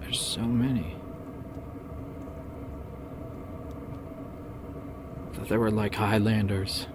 There's so many. I thought they were like Highlanders.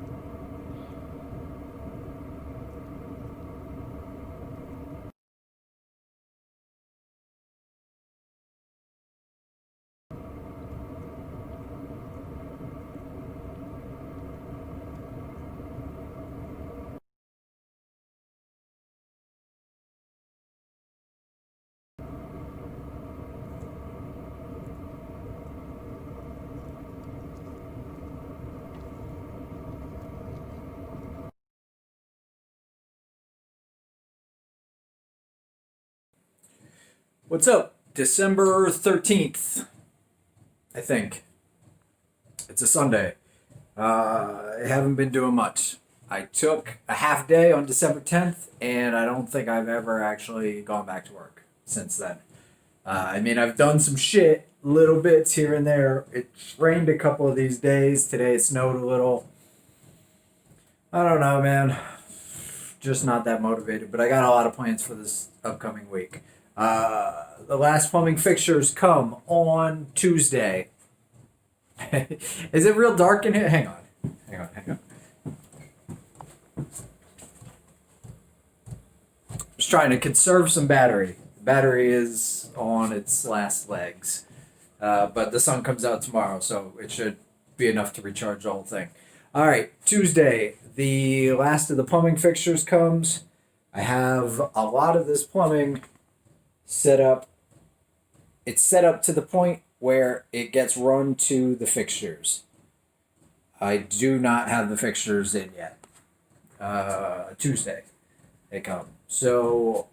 What's up? December 13th, I think. It's a Sunday. I haven't been doing much. I took a half day on December 10th, and I don't think I've ever actually gone back to work since then. I mean, I've done some shit, little bits here and there. It's rained a couple of these days. Today it snowed a little. I don't know, man. Just not that motivated, but I got a lot of plans for this upcoming week. The last plumbing fixtures come on Tuesday. Is it real dark in here? Hang on. Hang on. Just trying to conserve some battery. Battery is on its last legs. But the sun comes out tomorrow, so it should be enough to recharge the whole thing. All right, Tuesday, the last of the plumbing fixtures comes. I have a lot of this plumbing set up. It's set up to the point where it gets run to the fixtures. I do not have the fixtures in yet. Tuesday, they come. So,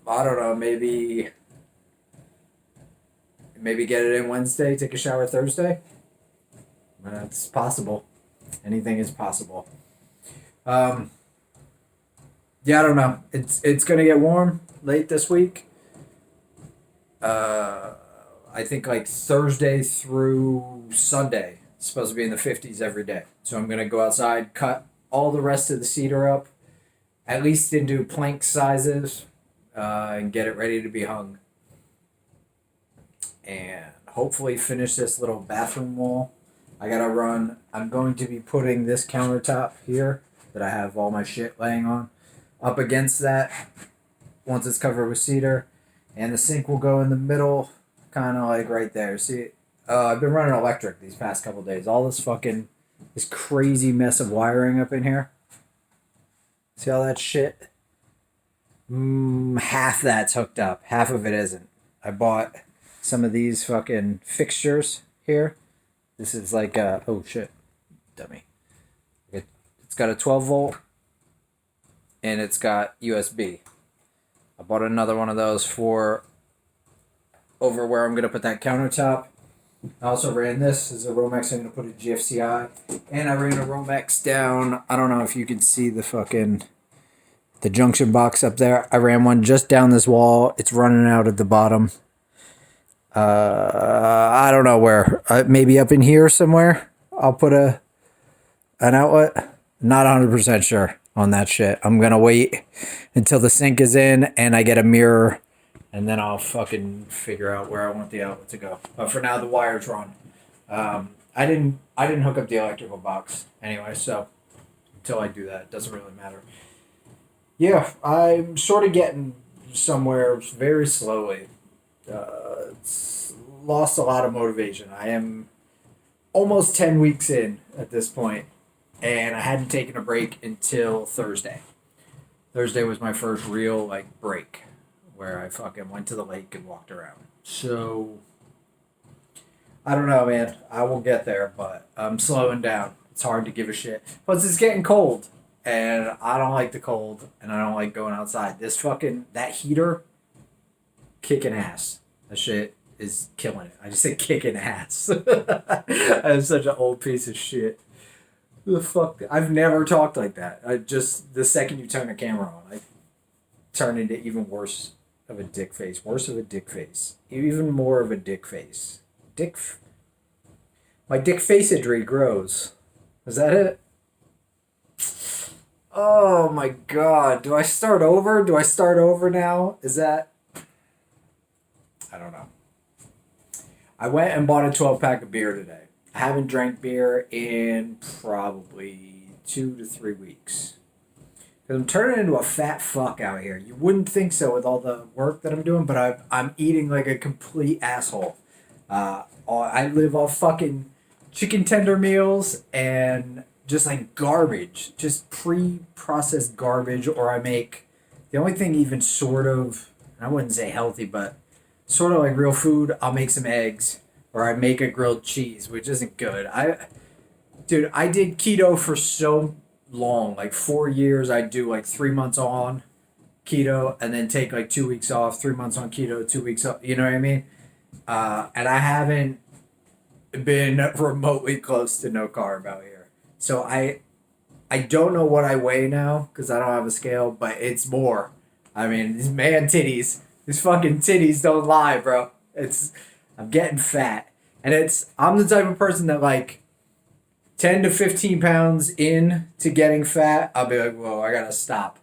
I don't know, maybe get it in Wednesday, take a shower Thursday. That's possible. Anything is possible. Yeah, I don't know. It's gonna get warm late this week. I think like Thursday through Sunday. It's supposed to be in the 50s every day. So I'm gonna go outside, cut all the rest of the cedar up, at least into plank sizes, and get it ready to be hung. And hopefully finish this little bathroom wall. I'm going to be putting this countertop here that I have all my shit laying on up against that once it's covered with cedar. And the sink will go in the middle, kind of like right there. See, I've been running electric these past couple days. All this crazy mess of wiring up in here. See all that shit? Half that's hooked up. Half of it isn't. I bought some of these fucking fixtures here. This is like oh shit, dummy. It's got a 12 volt, and it's got USB. I bought another one of those for over where I'm gonna put that countertop. I also ran this as a Romex. I'm gonna put a GFCI, and I ran a Romex down. I don't know if you can see the junction box up there. I ran one just down this wall. It's running out at the bottom. I don't know where. Maybe up in here somewhere. I'll put an outlet. Not 100% sure on that shit. I'm gonna wait until the sink is in and I get a mirror, and then I'll fucking figure out where I want the outlet to go. But for now, the wire's run. I didn't hook up the electrical box anyway, so until I do that, it doesn't really matter. Yeah, I'm sort of getting somewhere very slowly. It's lost a lot of motivation. I am almost 10 weeks in at this point, and I hadn't taken a break until Thursday. Thursday was my first real like break where I fucking went to the lake and walked around. So I don't know, man. I will get there, but I'm slowing down. It's hard to give a shit. Plus it's getting cold, and I don't like the cold, and I don't like going outside. That heater kicking ass. That shit is killing it. I just said kicking ass. I'm such an old piece of shit. Who the fuck? I've never talked like that. The second you turn the camera on, I turn into even worse of a dick face. Worse of a dick face. Even more of a dick face. My dick faceadry grows. Is that it? Oh my god. Do I start over? Do I start over now? Is that... I don't know. I went and bought a 12-pack of beer today. I haven't drank beer in probably 2 to 3 weeks. Because I'm turning into a fat fuck out here. You wouldn't think so with all the work that I'm doing, but I'm eating like a complete asshole. I live off fucking chicken tender meals and just like garbage. Just pre-processed garbage, or I make... The only thing even sort of... I wouldn't say healthy, but sort of like real food, I'll make some eggs. Or I make a grilled cheese, which isn't good. Dude, I did keto for so long, like 4 years. I do like 3 months on keto and then take like 2 weeks off, 3 months on keto, 2 weeks off. You know what I mean? And I haven't been remotely close to no carb out here. So I don't know what I weigh now because I don't have a scale, but it's more. I mean, these man titties, these fucking titties don't lie, bro. I'm getting fat. And I'm the type of person that like 10 to 15 pounds in to getting fat, I'll be like, whoa, I gotta stop.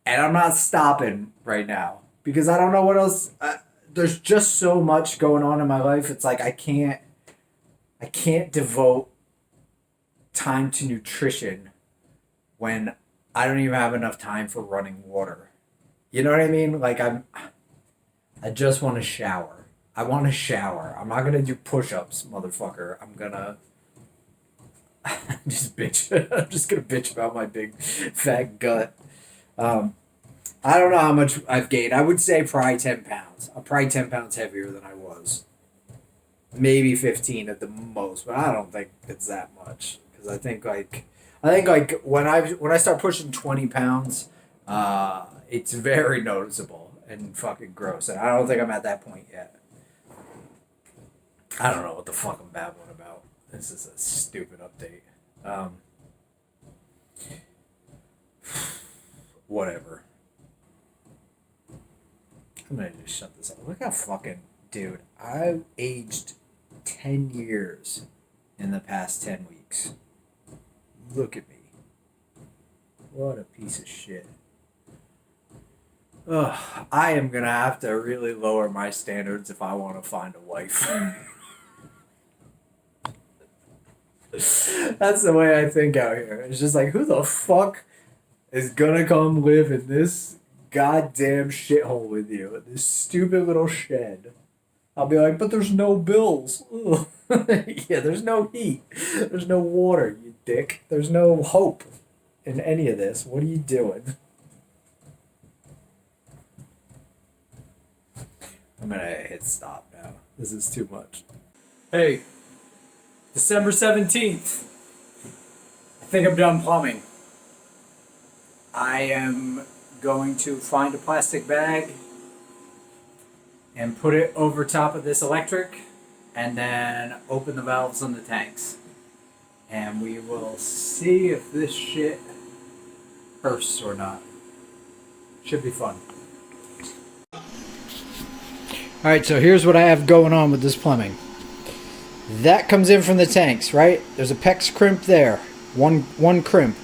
And I'm not stopping right now because I don't know what else. There's just so much going on in my life. It's like I can't devote time to nutrition when I don't even have enough time for running water. You know what I mean? Like I just want to shower. I want to shower. I'm not gonna do push-ups, motherfucker. I'm gonna just bitch. I'm just gonna bitch about my big fat gut. I don't know how much I've gained. I would say probably 10 pounds. I'm probably 10 pounds heavier than I was. Maybe 15 at the most, but I don't think it's that much. Because I think like when I start pushing 20 pounds, it's very noticeable and fucking gross. And I don't think I'm at that point yet. I don't know what the fuck I'm babbling about. This is a stupid update. Whatever. I'm gonna just shut this up. Look how fucking... Dude, I've aged 10 years in the past 10 weeks. Look at me. What a piece of shit. Ugh, I am gonna have to really lower my standards if I want to find a wife. That's the way I think out here. It's just like, who the fuck is gonna come live in this goddamn shithole with you? This stupid little shed. I'll be like, but there's no bills. Yeah, there's no heat. There's no water, you dick. There's no hope in any of this. What are you doing? I'm gonna hit stop now. This is too much. Hey, December 17th. I think I'm done plumbing. I am going to find a plastic bag and put it over top of this electric and then open the valves on the tanks. And we will see if this shit bursts or not. Should be fun. Alright, so here's what I have going on with this plumbing. That comes in from the tanks, right? There's a PEX crimp there. One crimp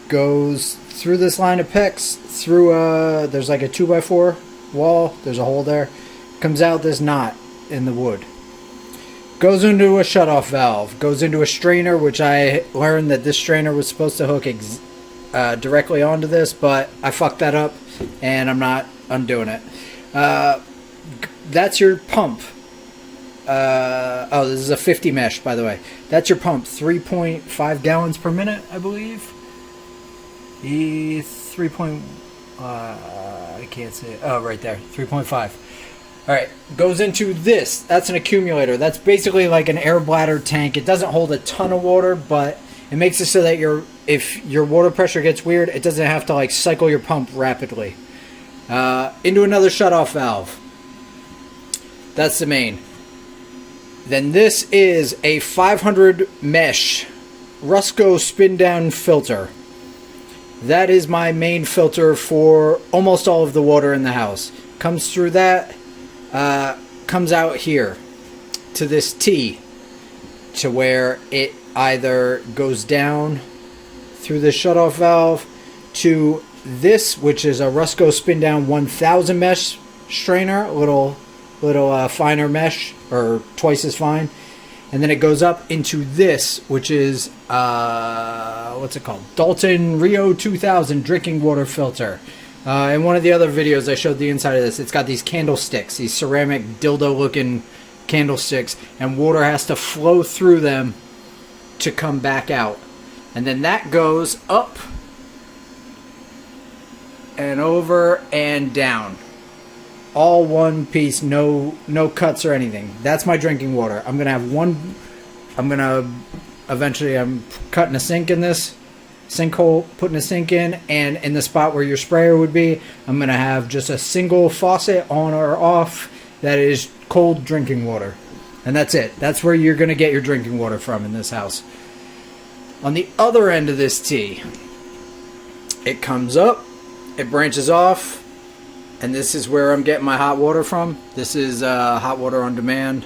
goes through this line of PEX, through there's like a 2x4 wall. There's a hole there. Comes out this knot in the wood. Goes into a shutoff valve. Goes into a strainer, which I learned that this strainer was supposed to hook directly onto this, but I fucked that up, and I'm not undoing it. That's your pump. This is a 50 mesh, by the way. That's your pump. 3.5 gallons per minute, I believe. I can't say it. Oh, right there. 3.5. Alright, goes into this. That's an accumulator. That's basically like an air bladder tank. It doesn't hold a ton of water, but it makes it so that if your water pressure gets weird, it doesn't have to like cycle your pump rapidly. Into another shutoff valve. That's the main. Then this is a 500 mesh Rusco spin down filter. That is my main filter for almost all of the water in the house. Comes through that, comes out here to this T, to where it either goes down through the shutoff valve to this, which is a Rusco spin down 1000 mesh strainer, little little finer mesh, or twice as fine. And then it goes up into this, which is, what's it called? Dalton Rio 2000 drinking water filter. In one of the other videos, I showed the inside of this. It's got these candlesticks, these ceramic dildo-looking candlesticks, and water has to flow through them to come back out. And then that goes up and over and down. All one piece, no cuts or anything. That's my drinking water. I'm gonna have one. Eventually I'm cutting a sink in this sinkhole, putting a sink in, and in the spot where your sprayer would be, I'm gonna have just a single faucet on or off that is cold drinking water, and that's it. That's where you're gonna get your drinking water from in this house. On the other end of this T, it comes up, it branches off. And this is where I'm getting my hot water from. This is hot water on demand.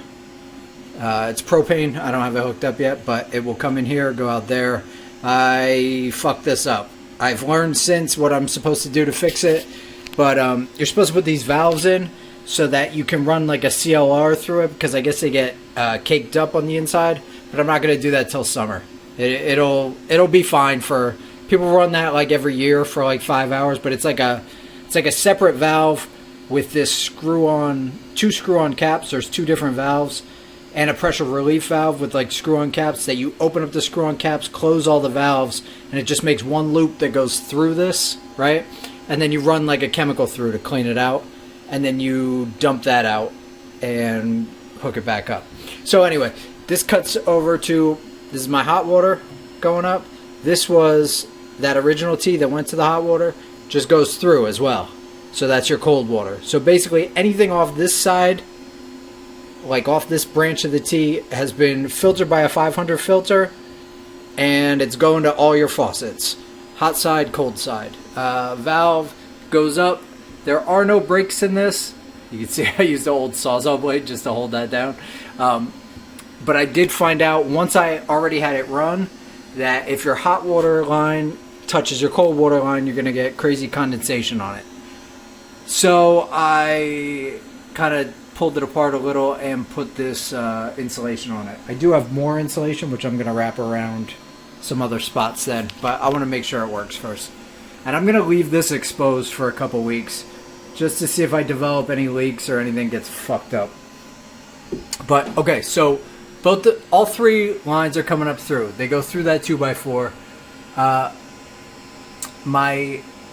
It's propane. I don't have it hooked up yet, but it will come in here, go out there. I fucked this up. I've learned since what I'm supposed to do to fix it. But you're supposed to put these valves in so that you can run like a CLR through it, because I guess they get caked up on the inside. But I'm not going to do that till summer. It'll be fine for people run that like every year for like 5 hours, but it's like a separate valve with this two screw-on caps. There's two different valves, and a pressure relief valve with like screw-on caps that you open up the screw-on caps, close all the valves, and it just makes one loop that goes through this, right? And then you run like a chemical through to clean it out, and then you dump that out and hook it back up. So anyway, this cuts over to, this is my hot water going up. This was that original tea that went to the hot water. Just goes through as well. So that's your cold water. So basically anything off this side, like off this branch of the T, has been filtered by a 500 filter, and it's going to all your faucets. Hot side, cold side. Valve goes up. There are no brakes in this. You can see I used the old Sawzall blade just to hold that down. But I did find out once I already had it run that if your hot water line touches your cold water line, you're going to get crazy condensation on it. So I kind of pulled it apart a little and put this insulation on it. I do have more insulation, which I'm going to wrap around some other spots then, but I want to make sure it works first. And I'm going to leave this exposed for a couple weeks just to see if I develop any leaks or anything gets fucked up. But okay, so all three lines are coming up through. They go through that 2x4.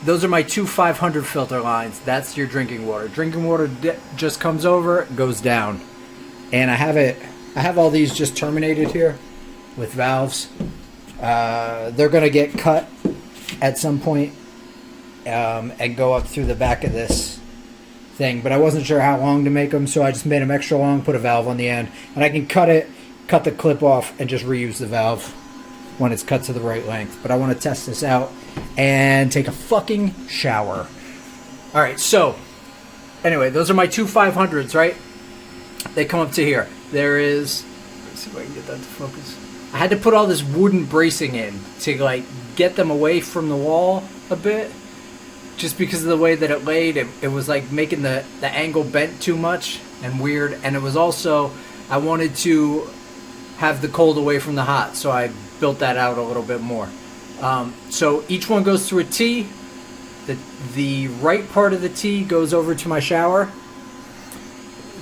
Those are my two 500 filter lines. That's your drinking water. Drinking water just comes over, goes down, and I have all these just terminated here with valves. They're gonna get cut at some point and go up through the back of this thing, but I wasn't sure how long to make them, so I just made them extra long, put a valve on the end, and I can cut the clip off and just reuse the valve when it's cut to the right length. But I want to test this out and take a fucking shower. Alright, so anyway, those are my two 500s, right? They come up to here. There is, let's see if I can get that to focus. I had to put all this wooden bracing in to like get them away from the wall a bit, just because of the way that it laid. It was like making the angle bent too much and weird, and it was also, I wanted to have the cold away from the hot, so I built that out a little bit more. So each one goes through a T. The right part of the T goes over to my shower.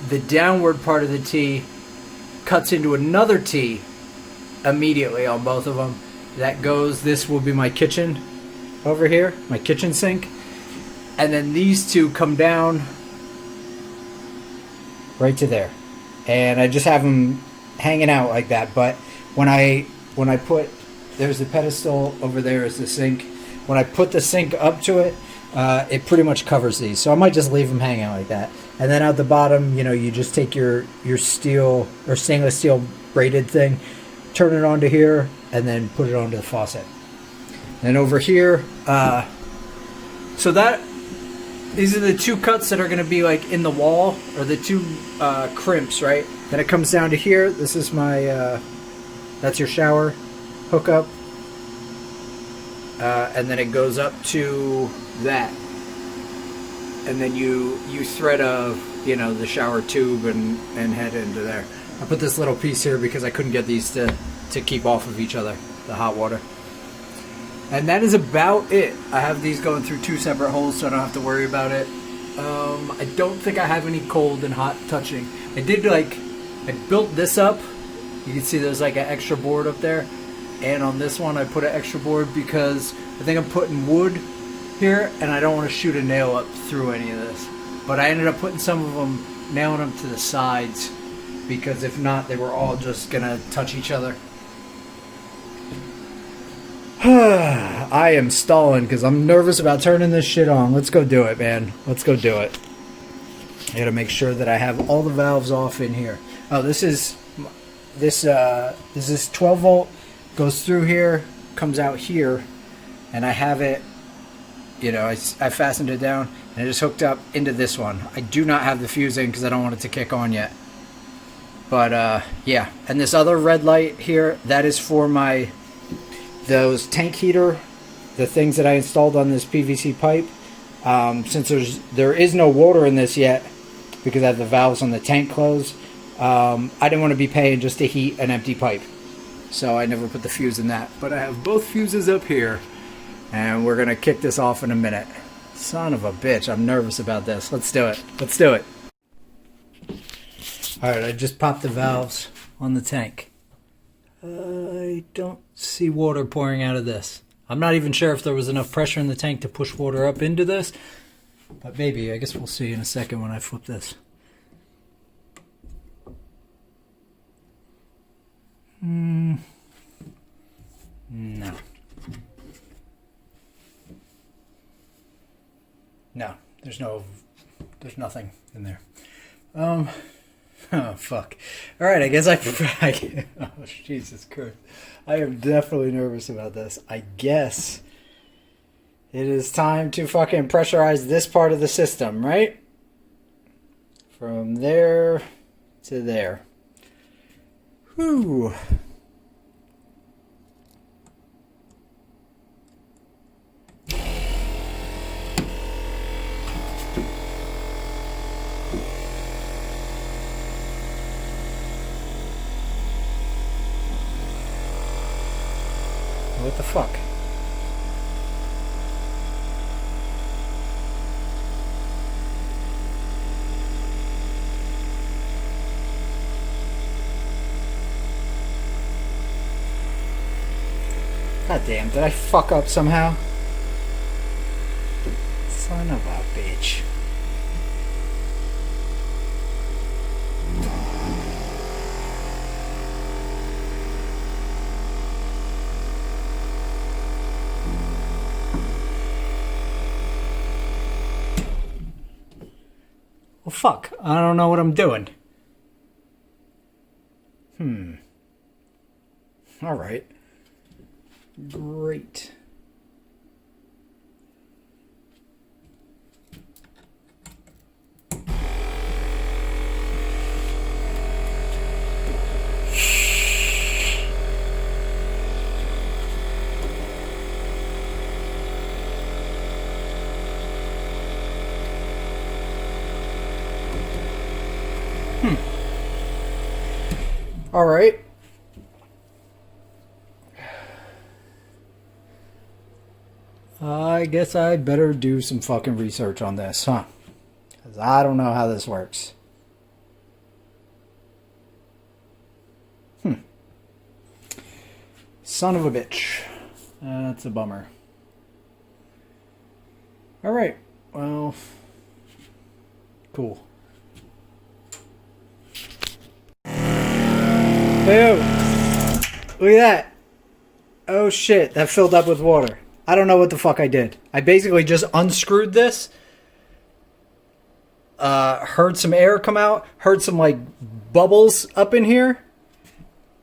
The downward part of the T cuts into another T immediately on both of them. That goes, this will be my kitchen over here, my kitchen sink. And then these two come down right to there. And I just have them hanging out like that. But when I put, there's the pedestal over there is the sink. When I put the sink up to it, it pretty much covers these. So I might just leave them hanging like that. And then out the bottom, you just take your steel or stainless steel braided thing, turn it onto here, and then put it onto the faucet. And over here, so these are the two cuts that are going to be like in the wall, or the two crimps, right? Then it comes down to here. This is my, that's your shower hookup. And then it goes up to that. and then you thread the shower tube and head into there. I put this little piece here because I couldn't get these to keep off of each other, the hot water. And that is about it. I have these going through 2 separate holes, so I don't have to worry about it. I don't think I have any cold and hot touching. I built this up. You can see there's like an extra board up there. And on this one, I put an extra board because I think I'm putting wood here, and I don't want to shoot a nail up through any of this. But I ended up putting some of them, nailing them to the sides, because if not, they were all just gonna touch each other. I am stalling because I'm nervous about turning this shit on. Let's go do it, man. Let's go do it. I gotta make sure that I have all the valves off in here. Oh, this is 12 volt, goes through here, comes out here, and I have it, I fastened it down and it is hooked up into this one. I do not have the fuse in because I don't want it to kick on yet. But yeah, and this other red light here, that is for those tank heater, the things that I installed on this PVC pipe. Since there is no water in this yet, because I have the valves on the tank closed, I didn't want to be paying just to heat an empty pipe. So I never put the fuse in that. But I have both fuses up here, and we're going to kick this off in a minute. Son of a bitch, I'm nervous about this. Let's do it. Let's do it. Alright, I just popped the valves on the tank. I don't see water pouring out of this. I'm not even sure if there was enough pressure in the tank to push water up into this. But maybe. I guess we'll see in a second when I flip this. No. No, there's nothing in there. Oh, fuck. Alright, I guess oh, Jesus Christ. I am definitely nervous about this. I guess it is time to fucking pressurize this part of the system, right? From there to there. Whew. What the fuck? God damn, did I fuck up somehow? Son of a bitch. Well, fuck. I don't know what I'm doing. Alright. Great. All right. I guess I'd better do some fucking research on this, huh? Because I don't know how this works. Son of a bitch. That's a bummer. All right. Well, cool. Hey, look at that. Oh shit, that filled up with water. I don't know what the fuck I did. I basically just unscrewed this. Heard some air come out. Heard some like bubbles up in here.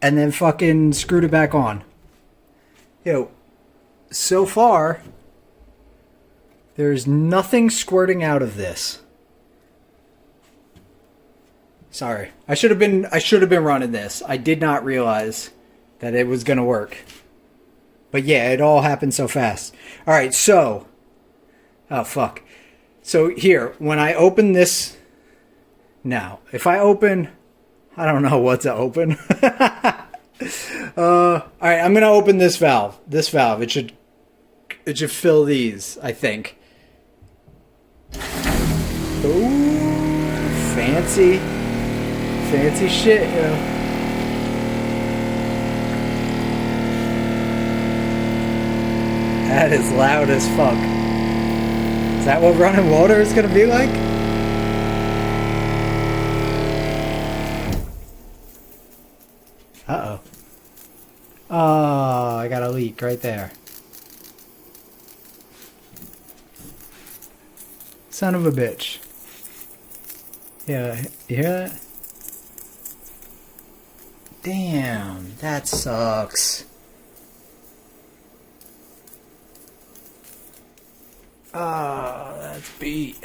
And then fucking screwed it back on. Yo, so far, there's nothing squirting out of this. Sorry. I should have been running this. I did not realize that it was going to work. But yeah, it all happened so fast. All right, so oh fuck. So here, when I open this now, if I open, I don't know what to open. All right, I'm gonna open this valve. This valve, it should fill these, I think. Ooh, fancy shit, you know. That is loud as fuck. Is that what running water is gonna be like? Uh-oh. Oh, I got a leak right there. Son of a bitch. Yeah, you hear that? Damn, that sucks. Oh, that's beat.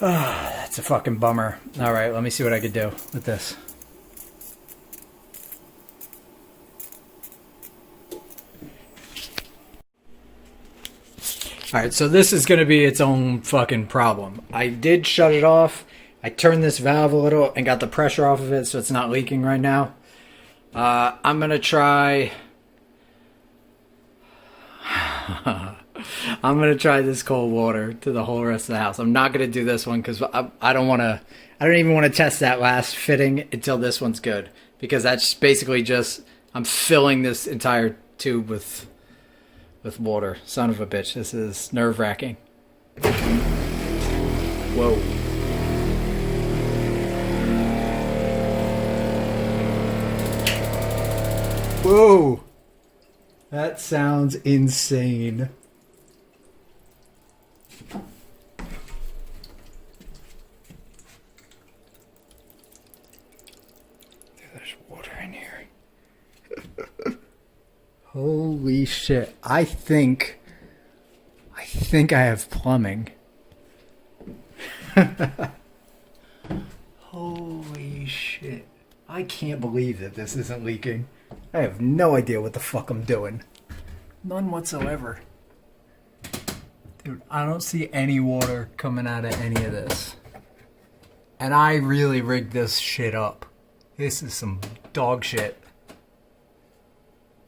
Oh, that's a fucking bummer. Alright, let me see what I could do with this. Alright, so this is going to be its own fucking problem. I did shut it off. I turned this valve a little and got the pressure off of it so it's not leaking right now. I'm going to try... I'm going to try this cold water to the whole rest of the house. I'm not going to do this one because I don't want to... I don't even want to test that last fitting until this one's good. Because that's basically just... I'm filling this entire tube with water. Son of a bitch. This is nerve-wracking. Whoa. Whoa. That sounds insane. There's water in here. Holy shit. I think I have plumbing. Holy shit. I can't believe that this isn't leaking. I have no idea what the fuck I'm doing. None whatsoever. Dude, I don't see any water coming out of any of this. And I really rigged this shit up. This is some dog shit.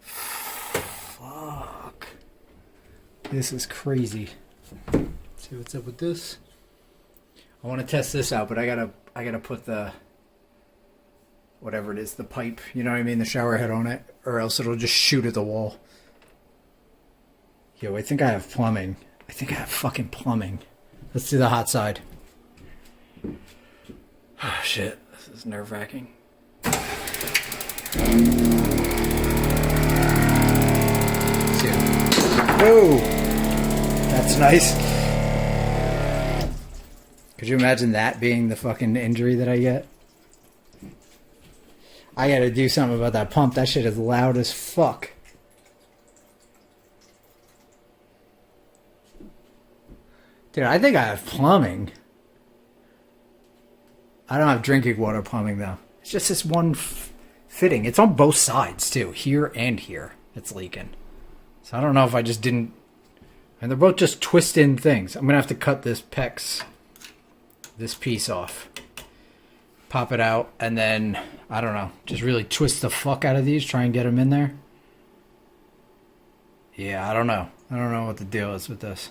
Fuck. This is crazy. Let's see what's up with this. I want to test this out, but I gotta put the... whatever it is, the pipe, you know what I mean, the shower head on it, or else it'll just shoot at the wall. Yo, I think I have plumbing. I think I have fucking plumbing. Let's do the hot side. Oh, shit. This is nerve-wracking. Whoa! That's nice. Could you imagine that being the fucking injury that I get? I gotta do something about that pump. That shit is loud as fuck. Dude, I think I have plumbing. I don't have drinking water plumbing, though. It's just this one fitting. It's on both sides, too. Here and here. It's leaking. So I don't know if I just didn't... And they're both just twist-in things. I'm gonna have to cut this this piece off. Pop it out, and then, I don't know, just really twist the fuck out of these, try and get them in there. Yeah, I don't know. I don't know what the deal is with this.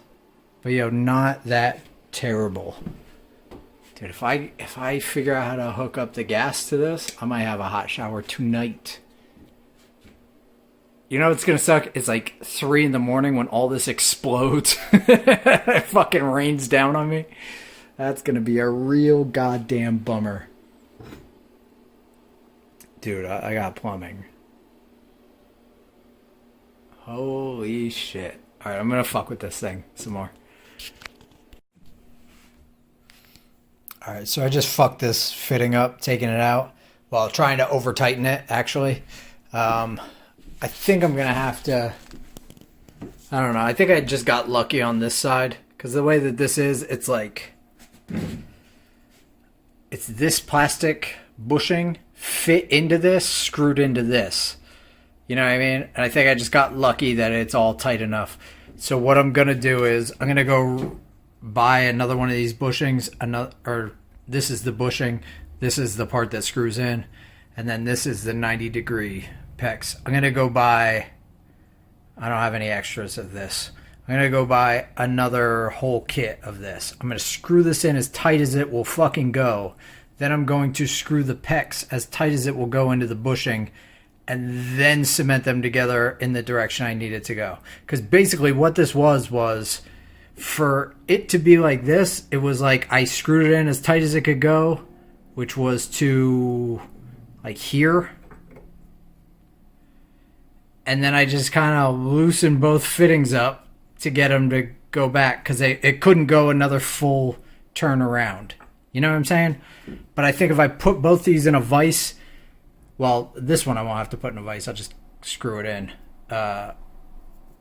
But, yo, not that terrible. Dude, if I figure out how to hook up the gas to this, I might have a hot shower tonight. You know what's gonna suck? It's like 3 in the morning when all this explodes. It fucking rains down on me. That's gonna be a real goddamn bummer. Dude, I got plumbing. Holy shit. Alright, I'm gonna fuck with this thing some more. Alright, so I just fucked this fitting up, taking it out, while trying to over-tighten it, actually. I think I'm gonna have to... I don't know, I think I just got lucky on this side. Because the way that this is, it's like... It's this plastic bushing fit into this, screwed into this. You know what I mean? And I think I just got lucky that it's all tight enough. So what I'm going to do is I'm going to go buy another one of these bushings. This is the bushing. This is the part that screws in. And then this is the 90-degree PEX. I'm going to go buy... I don't have any extras of this. I'm going to go buy another whole kit of this. I'm going to screw this in as tight as it will fucking go. Then I'm going to screw the PEX as tight as it will go into the bushing. And then cement them together in the direction I need it to go. Because basically what this was for it to be like this, it was like I screwed it in as tight as it could go, which was to like here. And then I just kind of loosened both fittings up to get them to go back because it couldn't go another full turn around. You know what I'm saying? But I think if I put both these in a vise... Well, this one I won't have to put in a vise. I'll just screw it in.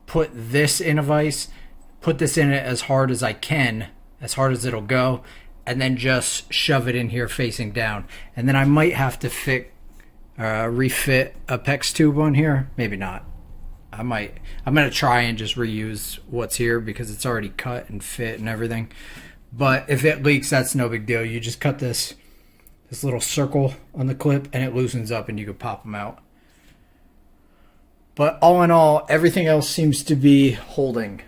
Put this in a vise. Put this in it as hard as I can. As hard as it'll go. And then just shove it in here facing down. And then I might have to refit a PEX tube on here. Maybe not. I'm going to try and just reuse what's here because it's already cut and fit and everything. But if it leaks, that's no big deal. You just cut this little circle on the clip and it loosens up and you can pop them out. But all in all, everything else seems to be holding.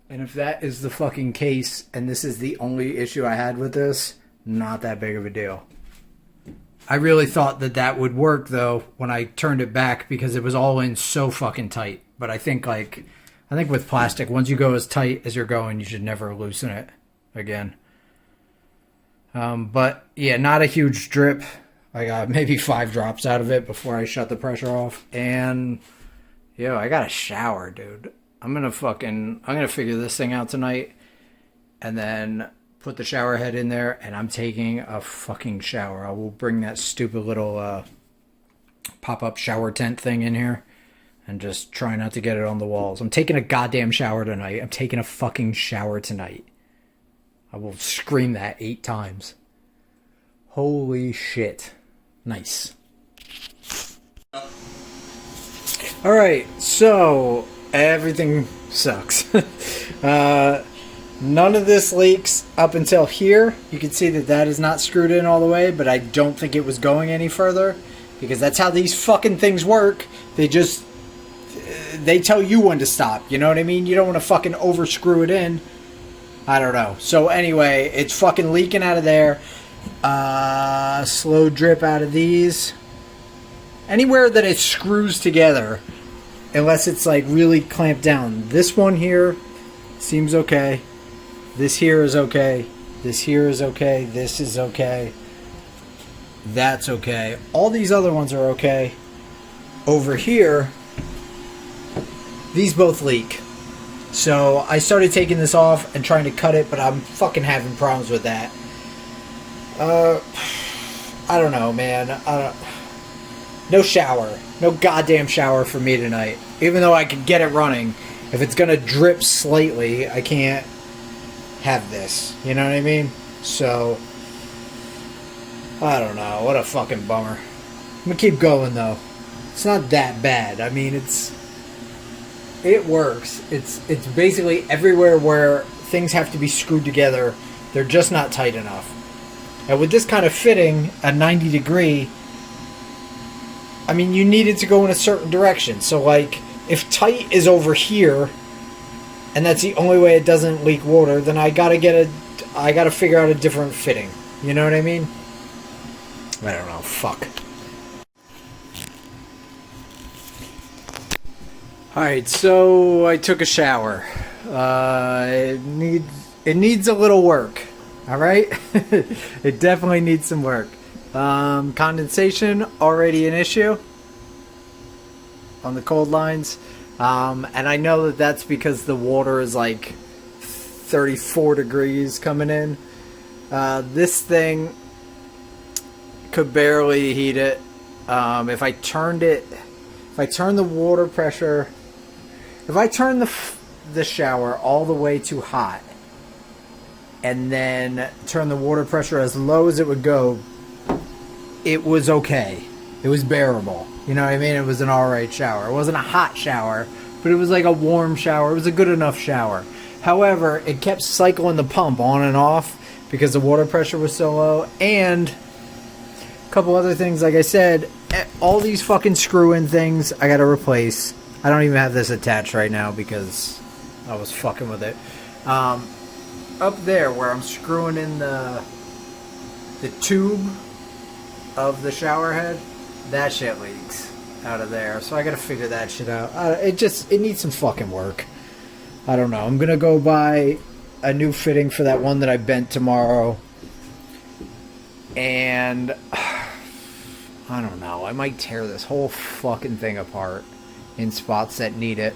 And if that is the fucking case and this is the only issue I had with this, not that big of a deal. I really thought that would work though when I turned it back because it was all in so fucking tight. But I think with plastic, once you go as tight as you're going, you should never loosen it again. But yeah, not a huge drip. I got maybe 5 drops out of it before I shut the pressure off. And yo, I got a shower, dude. I'm gonna figure this thing out tonight and then put the shower head in there and I'm taking a fucking shower. I will bring that stupid little pop-up shower tent thing in here and just try not to get it on the walls. I'm taking a goddamn shower tonight. I'm taking a fucking shower tonight. I will scream that 8 times. Holy shit. Nice. Alright, so everything sucks. None of this leaks up until here. You can see that is not screwed in all the way, but I don't think it was going any further because that's how these fucking things work. They tell you when to stop. You know what I mean? You don't want to fucking over screw it in. I don't know. So anyway, it's fucking leaking out of there. Slow drip out of these. Anywhere that it screws together, unless it's like really clamped down. This one here seems okay. This here is okay. This here is okay. This is okay. That's okay. All these other ones are okay. Over here, these both leak. So I started taking this off and trying to cut it, but I'm fucking having problems with that. I don't know, man. No shower. No goddamn shower for me tonight. Even though I could get it running. If it's gonna drip slightly, I can't have this. You know what I mean? So, I don't know. What a fucking bummer. I'm gonna keep going, though. It's not that bad. I mean, it works. It's basically everywhere where things have to be screwed together, they're just not tight enough. And with this kind of fitting, a 90-degree, I mean, you need it to go in a certain direction. So, like, if tight is over here, and that's the only way it doesn't leak water, then I gotta figure out a different fitting. You know what I mean? I don't know. Fuck. Alright, so I took a shower. It needs a little work. Alright? It definitely needs some work. Condensation, already an issue on the cold lines. And I know that's because the water is like 34 degrees coming in. This thing could barely heat it. If I turn the water pressure, if I turn the shower all the way to hot and then turn the water pressure as low as it would go it was okay. It was bearable. You know what I mean? It was an alright shower. It wasn't a hot shower, but it was like a warm shower. It was a good enough shower. However, it kept cycling the pump on and off because the water pressure was so low. And a couple other things, like I said, all these fucking screw-in things I gotta replace. I don't even have this attached right now because I was fucking with it. Up there where I'm screwing in the tube of the shower head, that shit leaks out of there. So I gotta figure that shit out. It needs some fucking work. I don't know. I'm gonna go buy a new fitting for that one that I bent tomorrow. And I don't know. I might tear this whole fucking thing apart in spots that need it.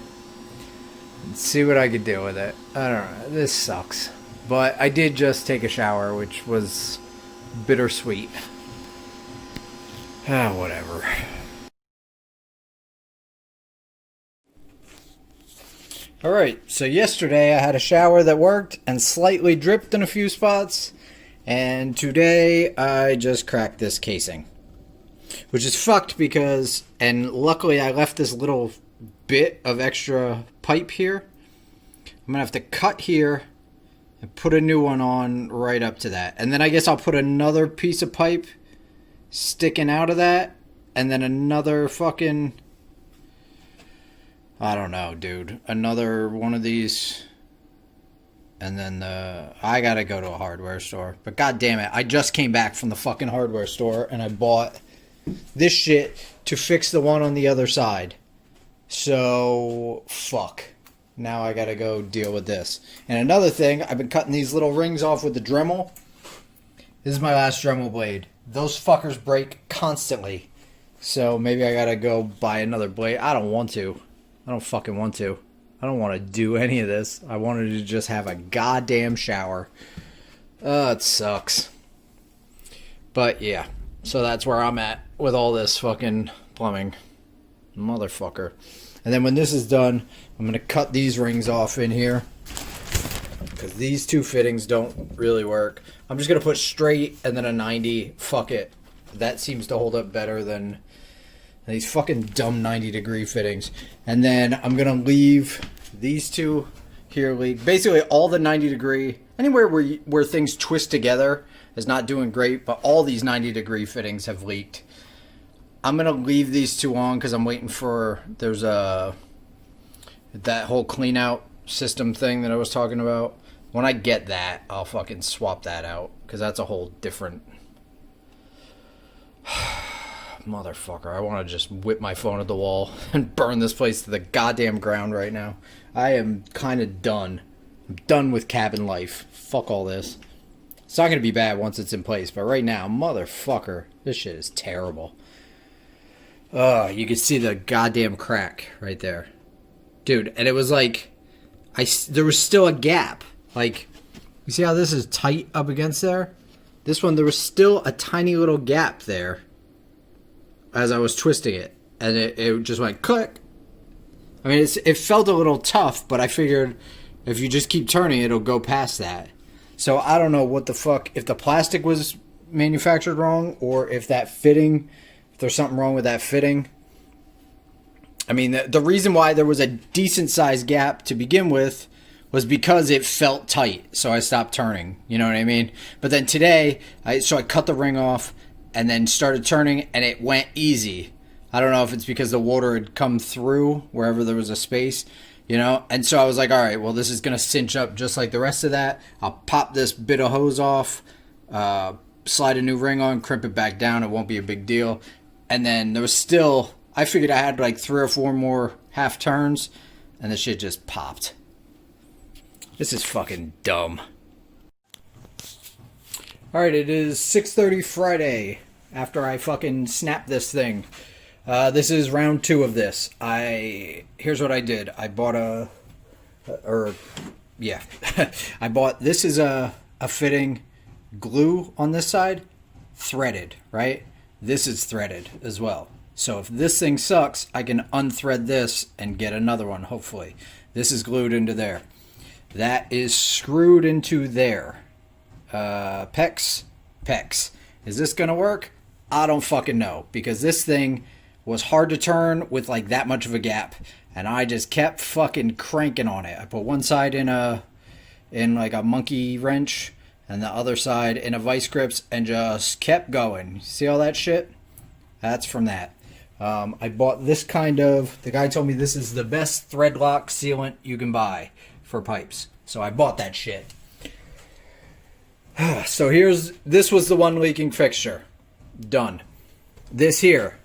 And see what I could do with it. I don't know. This sucks. But I did just take a shower, which was bittersweet. Whatever. Alright, so yesterday I had a shower that worked and slightly dripped in a few spots. And today I just cracked this casing. Which is fucked because, and luckily I left this little bit of extra pipe here. I'm going to have to cut here and put a new one on right up to that. And then I guess I'll put another piece of pipe sticking out of that. And then another fucking, I don't know, dude. Another one of these. And then I gotta go to a hardware store. But god damn it, I just came back from the fucking hardware store and I bought this shit to fix the one on the other side. So, fuck. Now I gotta go deal with this. And another thing, I've been cutting these little rings off with the Dremel. This is my last Dremel blade. Those fuckers break constantly. So maybe I gotta go buy another blade. I don't want to. I don't fucking want to. I don't want to do any of this. I wanted to just have a goddamn shower. It sucks. But yeah. So that's where I'm at with all this fucking plumbing. Motherfucker. And then when this is done, I'm going to cut these rings off in here. Because these two fittings don't really work. I'm just going to put straight and then a 90. Fuck it. That seems to hold up better than these fucking dumb 90-degree fittings. And then I'm going to leave these two here leak. Basically all the 90-degree, anywhere where things twist together is not doing great, but all these 90-degree fittings have leaked. I'm going to leave these two on because I'm waiting for, there's that whole clean out system thing that I was talking about. When I get that, I'll fucking swap that out because that's a whole different motherfucker. I want to just whip my phone at the wall and burn this place to the goddamn ground right now. I am kind of done. I'm done with cabin life. Fuck all this. It's not going to be bad once it's in place, but right now, motherfucker, this shit is terrible. You can see the goddamn crack right there. Dude, and it was like, there was still a gap. Like, you see how this is tight up against there? This one, there was still a tiny little gap there as I was twisting it. And it just went click. I mean, it felt a little tough, but I figured if you just keep turning, it'll go past that. So I don't know what the fuck, if the plastic was manufactured wrong or if that fitting, if there's something wrong with that fitting. I mean, the reason why there was a decent sized gap to begin with was because it felt tight. So I stopped turning, you know what I mean? But then today, so I cut the ring off and then started turning and it went easy. I don't know if it's because the water had come through wherever there was a space, you know? And so I was like, all right, well, this is going to cinch up just like the rest of that. I'll pop this bit of hose off, slide a new ring on, crimp it back down. It won't be a big deal. And then there was still, I figured I had like 3 or 4 more half turns and the shit just popped. This is fucking dumb. All right, it is 6:30 Friday after I fucking snapped this thing. This is round 2 of this. Here's what I did. I bought I bought, this is a fitting glue on this side, threaded, right? This is threaded as well. So if this thing sucks, I can unthread this and get another one, hopefully. This is glued into there. That is screwed into there. Pex. Is this going to work? I don't fucking know, because this thing was hard to turn with like that much of a gap, and I just kept fucking cranking on it. I put one side in like a monkey wrench and the other side in a vice grips and just kept going. See all that shit? That's from that. I bought this kind of, the guy told me this is the best thread lock sealant you can buy for pipes. So I bought that shit. So this was the one leaking fixture. Done. This here,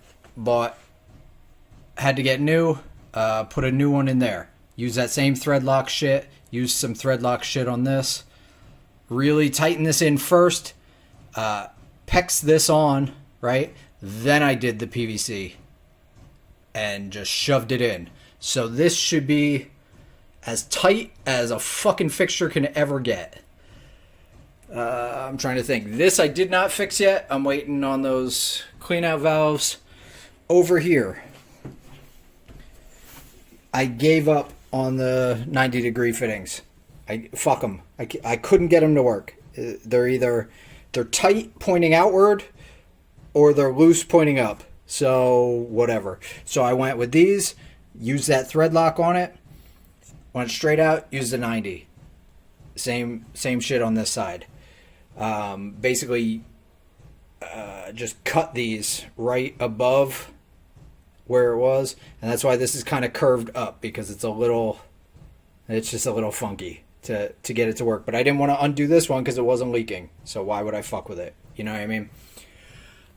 had to get new, put a new one in there. Use that same thread lock shit. Use some thread lock shit on this. Really tighten this in first. Pex this on, right? Then I did the PVC and just shoved it in. So this should be as tight as a fucking fixture can ever get. I'm trying to think. This I did not fix yet. I'm waiting on those clean out valves. Over here, I gave up on the 90-degree fittings. Fuck them. I couldn't get them to work. They're tight pointing outward or they're loose pointing up. So whatever. So I went with these, used that thread lock on it, went straight out, used the 90. Same shit on this side. Basically, just cut these right above where it was, and that's why this is kind of curved up, because it's just a little funky to get it to work. But I didn't want to undo this one because it wasn't leaking, so why would I fuck with it? You know what I mean?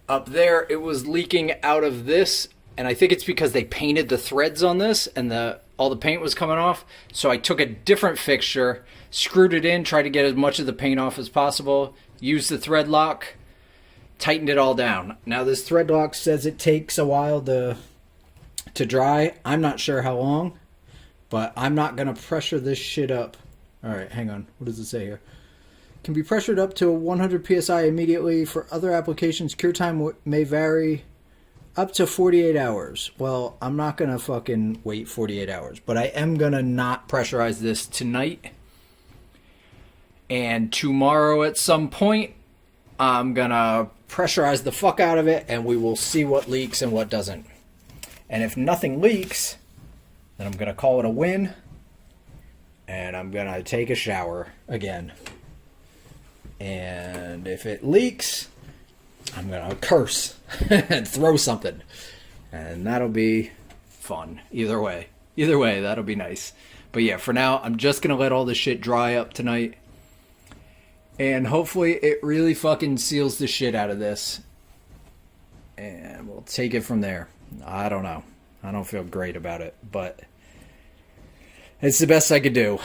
Up there, it was leaking out of this, and I think it's because they painted the threads on this, and all the paint was coming off. So I took a different fixture, screwed it in, tried to get as much of the paint off as possible, used the thread lock, tightened it all down. Now this thread lock says it takes a while to dry. I'm not sure how long, but I'm not going to pressure this shit up. All right, hang on. What does it say here? Can be pressured up to 100 psi immediately. For other applications, cure time may vary up to 48 hours. Well, I'm not going to fucking wait 48 hours, but I am going to not pressurize this tonight. And tomorrow at some point, I'm going to pressurize the fuck out of it, and we will see what leaks and what doesn't. And if nothing leaks, then I'm going to call it a win, and I'm going to take a shower again. And if it leaks, I'm going to curse and throw something. And that'll be fun. Either way, that'll be nice. But yeah, for now, I'm just going to let all this shit dry up tonight. And hopefully it really fucking seals the shit out of this. And we'll take it from there. I don't know. I don't feel great about it, but it's the best I could do.